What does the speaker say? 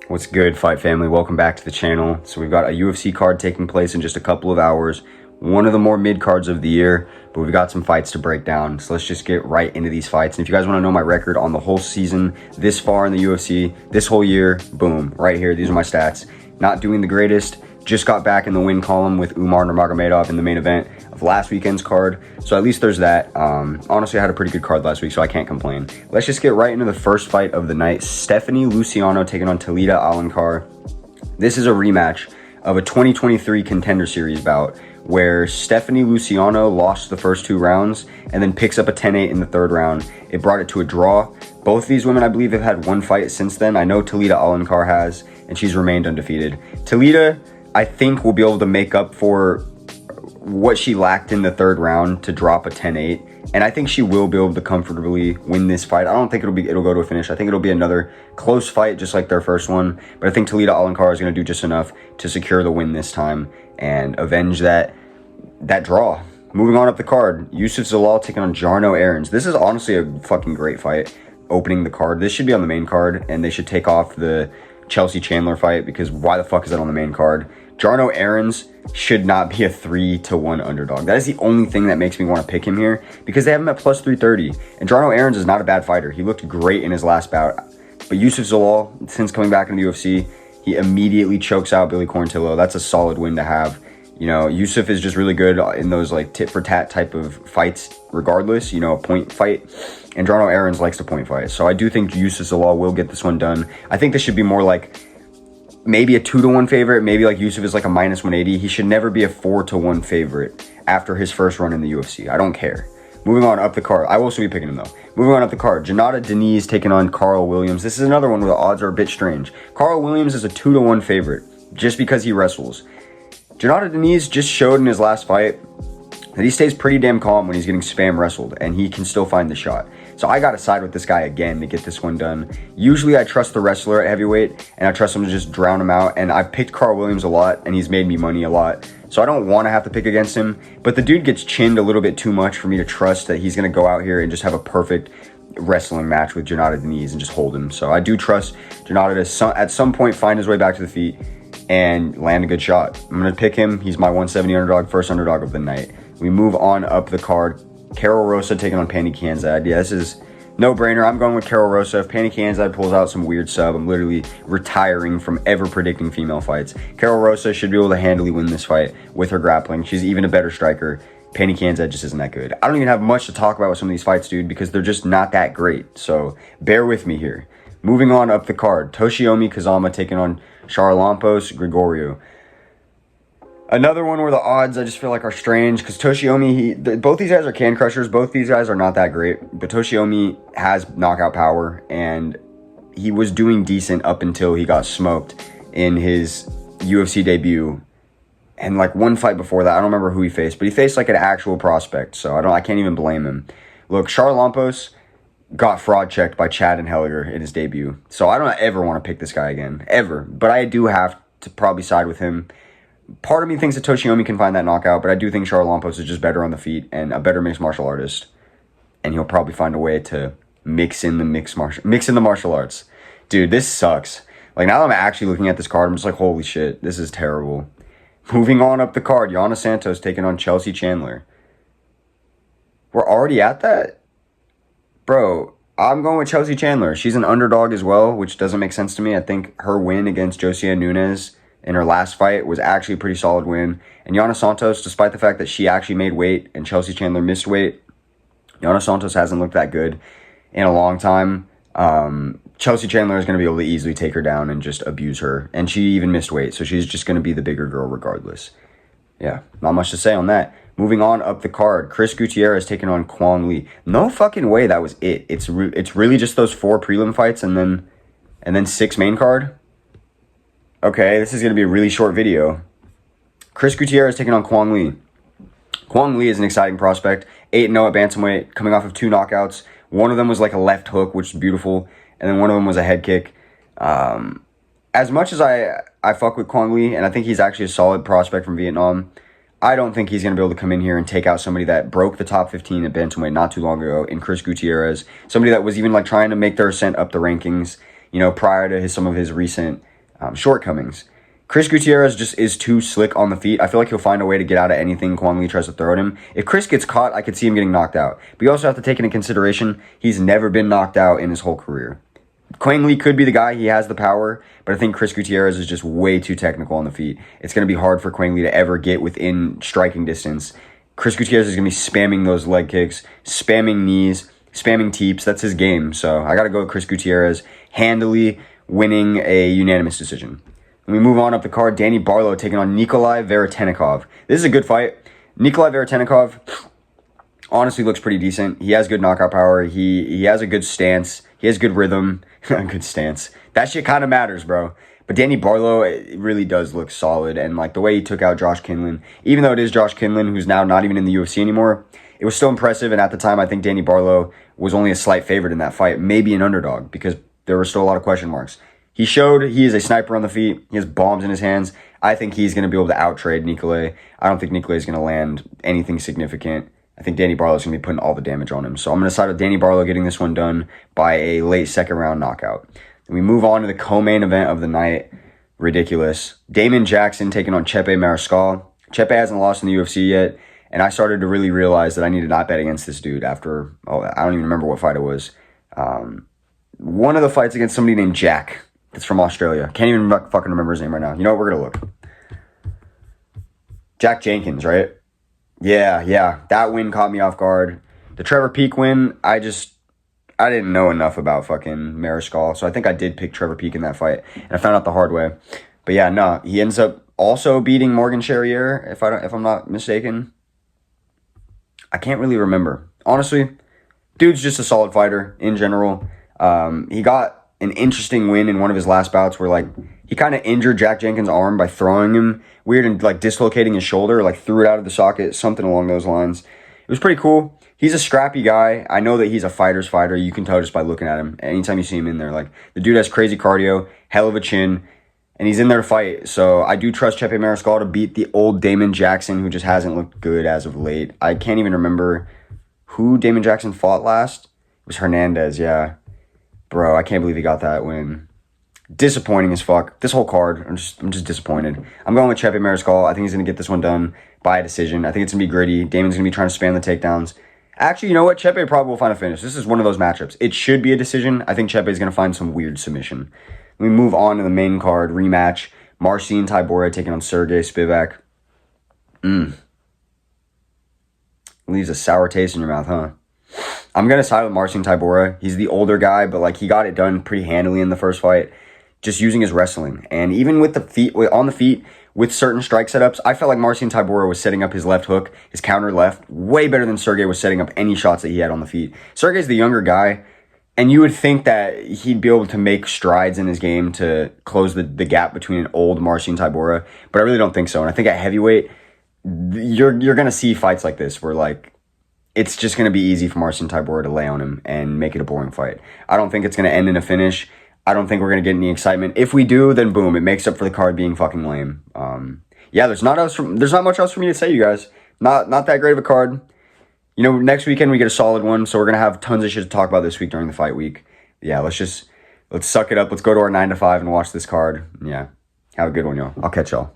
What's good, Fight Family? Welcome back to the channel. So we've got a UFC card taking place in just a couple of hours. One of the more mid cards of the year, but we've got some fights to break down. So let's just get right into these fights. And if you guys want to know my record on the whole season, this far in the UFC, this whole year, boom, right here. These are my stats. Not doing the greatest. Just got back in the win column with Umar Nurmagomedov in the main event of last weekend's card. So at least there's that. Honestly, I had a pretty good card last week, so I can't complain. Let's just get right into the first fight of the night. Stephanie Luciano taking on Talita Alankar. This is a rematch of a 2023 Contender Series bout where Stephanie Luciano lost the first two rounds and then picks up a 10-8 in the third round. It brought it to a draw. Both these women, I believe, have had one fight since then. I know Talita Alankar has, and she's remained undefeated. Talita, I think, will be able to make up for what she lacked in the third round to drop a 10-8. And I think she will be able to comfortably win this fight. I don't think it'll go to a finish. I think it'll be another close fight, just like their first one. But I think Talita Alankar is going to do just enough to secure the win this time and avenge that draw. Moving on up the card, Yusuf Zalal taking on Jarno Aarons. This is honestly a fucking great fight. Opening the card. This should be on the main card, and they should take off the Chelsea Chandler fight, because why the fuck is that on the main card? Jarno Aarons should not be a 3-1 underdog. That is the only thing that makes me want to pick him here, because they have him at plus 330. And Jarno Aarons is not a bad fighter. He looked great in his last bout. But Yusuf Zalal, since coming back into the UFC, he immediately chokes out Billy Quarantillo. That's a solid win to have. You know, Yusuf is just really good in those like tit for tat type of fights regardless, you know, a point fight. And Jarno Aarons likes to point fight. So I do think Yusuf Zalal will get this one done. I think this should be more like maybe a 2-1 favorite. Maybe like Yusuf is like a minus 180. He should never be a 4-1 favorite after his first run in the UFC. I don't care. Moving on up the card. I will also be picking him though. Moving on up the card. Janata Deniz taking on Carl Williams. This is another one where the odds are a bit strange. Carl Williams is a 2-1 favorite just because he wrestles. Janata Deniz just showed in his last fight that he stays pretty damn calm when he's getting spam wrestled, and he can still find the shot. So I got to side with this guy again to get this one done. Usually I trust the wrestler at heavyweight, and I trust him to just drown him out, and I've picked Carl Williams a lot, and he's made me money a lot. So I don't want to have to pick against him, but the dude gets chinned a little bit too much for me to trust that he's going to go out here and just have a perfect wrestling match with Janata Deniz and just hold him. So I do trust Janata to at some point find his way back to the feet and land a good shot. I'm going to pick him. He's my 170 underdog, first underdog of the night. We move on up the card. Carol Rosa taking on Pannie Kianzad. Yeah, this is no-brainer. I'm going with Carol Rosa. If Pannie Kianzad pulls out some weird sub, I'm literally retiring from ever predicting female fights. Carol Rosa should be able to handily win this fight with her grappling. She's even a better striker. Pannie Kianzad just isn't that good. I don't even have much to talk about with some of these fights, dude, because they're just not that great. So bear with me here. Moving on up the card. Toshiomi Kazama taking on Charalampos Gregorio. Another one where the odds I just feel like are strange, because Toshiomi, both these guys are can crushers. Both these guys are not that great, but Toshiomi has knockout power, and he was doing decent up until he got smoked in his UFC debut. And like one fight before that, I don't remember who he faced, but he faced like an actual prospect, so I can't even blame him. Look, Charalampos got fraud checked by Chad and Helliger in his debut, so I don't ever want to pick this guy again, ever. But I do have to probably side with him. Part of me thinks that Toshiomi can find that knockout, but I do think Charalampos is just better on the feet and a better mixed martial artist. And he'll probably find a way to mix in the martial arts. Dude, this sucks. Like, now that I'm actually looking at this card, I'm just like, holy shit, this is terrible. Moving on up the card, Yana Santos taking on Chelsea Chandler. We're already at that? Bro, I'm going with Chelsea Chandler. She's an underdog as well, which doesn't make sense to me. I think her win against Josia Nunes in her last fight was actually a pretty solid win. And Yana Santos, despite the fact that she actually made weight and Chelsea Chandler missed weight, Yana Santos hasn't looked that good in a long time. Chelsea Chandler is going to be able to easily take her down and just abuse her. And she even missed weight, so she's just going to be the bigger girl regardless. Yeah, not much to say on that. Moving on up the card, Chris Gutierrez taking on Kwang Lee. No fucking way that was it. It's really just those 4 prelim fights and then 6 main card. Okay, this is going to be a really short video. Chris Gutierrez taking on Kwang Lee. Kwang Lee is an exciting prospect. 8-0 at bantamweight, coming off of 2 knockouts. One of them was like a left hook, which is beautiful. And then one of them was a head kick. As much as I fuck with Kwang Lee, and I think he's actually a solid prospect from Vietnam, I don't think he's going to be able to come in here and take out somebody that broke the top 15 at bantamweight not too long ago in Chris Gutierrez. Somebody that was even like trying to make their ascent up the rankings, you know, prior to some of his recent shortcomings. Chris Gutierrez just is too slick on the feet. I feel like he'll find a way to get out of anything Kwang Lee tries to throw at him. If Chris gets caught, I could see him getting knocked out. But you also have to take into consideration he's never been knocked out in his whole career. Kwang Lee could be the guy. He has the power. But I think Chris Gutierrez is just way too technical on the feet. It's going to be hard for Kwang Lee to ever get within striking distance. Chris Gutierrez is going to be spamming those leg kicks, spamming knees, spamming teeps. That's his game. So I got to go with Chris Gutierrez handily winning a unanimous decision. And we move on up the card. Danny Barlow taking on Nikolai Veretennikov. This is a good fight. Nikolai Veretennikov honestly looks pretty decent. He has good knockout power. He has a good stance. He has good rhythm. Good stance. That shit kind of matters, bro. But Danny Barlow, it really does look solid. And like the way he took out Josh Kinlan, even though it is Josh Kinlan, who's now not even in the UFC anymore, it was still impressive. And at the time, I think Danny Barlow was only a slight favorite in that fight, maybe an underdog, because there were still a lot of question marks. He showed he is a sniper on the feet. He has bombs in his hands. I think he's going to be able to out-trade Nikolai. I don't think Nikolai is going to land anything significant. I think Danny Barlow is going to be putting all the damage on him. So I'm going to side with Danny Barlow getting this one done by a late second-round knockout. Then we move on to the co-main event of the night. Ridiculous. Damon Jackson taking on Chepe Mariscal. Chepe hasn't lost in the UFC yet, and I started to really realize that I need to not bet against this dude after, I don't even remember what fight it was. One of the fights against somebody named Jack. It's from Australia. Can't even fucking remember his name right now. You know what? We're going to look. Jack Jenkins, right? Yeah. That win caught me off guard. The Trevor Peek win, I didn't know enough about fucking Mariscal, so I think I did pick Trevor Peek in that fight, and I found out the hard way. But yeah, no, he ends up also beating Morgan Charrier, if I'm not mistaken. I can't really remember. Honestly, dude's just a solid fighter in general. He got an interesting win in one of his last bouts where, like, he kind of injured Jack Jenkins' arm by throwing him weird and, like, dislocating his shoulder, like, threw it out of the socket, something along those lines. It was pretty cool. He's a scrappy guy. I know that he's a fighter's fighter. You can tell just by looking at him. Anytime you see him in there, like, the dude has crazy cardio, hell of a chin, and he's in there to fight. So I do trust Chepe Mariscal to beat the old Damon Jackson, who just hasn't looked good as of late. I can't even remember who Damon Jackson fought last. It was Hernandez, yeah. Bro, I can't believe he got that win. Disappointing as fuck. This whole card, I'm just disappointed. I'm going with Chepe Mariscal. I think he's going to get this one done by a decision. I think it's going to be gritty. Damon's going to be trying to spam the takedowns. Actually, you know what? Chepe probably will find a finish. This is one of those matchups. It should be a decision. I think Chepe is going to find some weird submission. We move on to the main card rematch. Marcin Tybura taking on Sergey Spivac. Leaves a sour taste in your mouth, huh? I'm going to side with Marcin Tybura. He's the older guy, but like he got it done pretty handily in the first fight, just using his wrestling. And even with the feet, on the feet, with certain strike setups, I felt like Marcin Tybura was setting up his left hook, his counter left, way better than Sergey was setting up any shots that he had on the feet. Sergey's the younger guy, and you would think that he'd be able to make strides in his game to close the gap between an old Marcin Tybura, but I really don't think so. And I think at heavyweight, you're going to see fights like this where like, it's just going to be easy for Marcin Tybura to lay on him and make it a boring fight. I don't think it's going to end in a finish. I don't think we're going to get any excitement. If we do, then boom, it makes up for the card being fucking lame. Yeah, there's not much else for me to say, you guys. Not that great of a card. You know, next weekend we get a solid one, so we're going to have tons of shit to talk about this week during the fight week. Yeah, let's suck it up. Let's go to our 9 to 5 and watch this card. Yeah, have a good one, y'all. I'll catch y'all.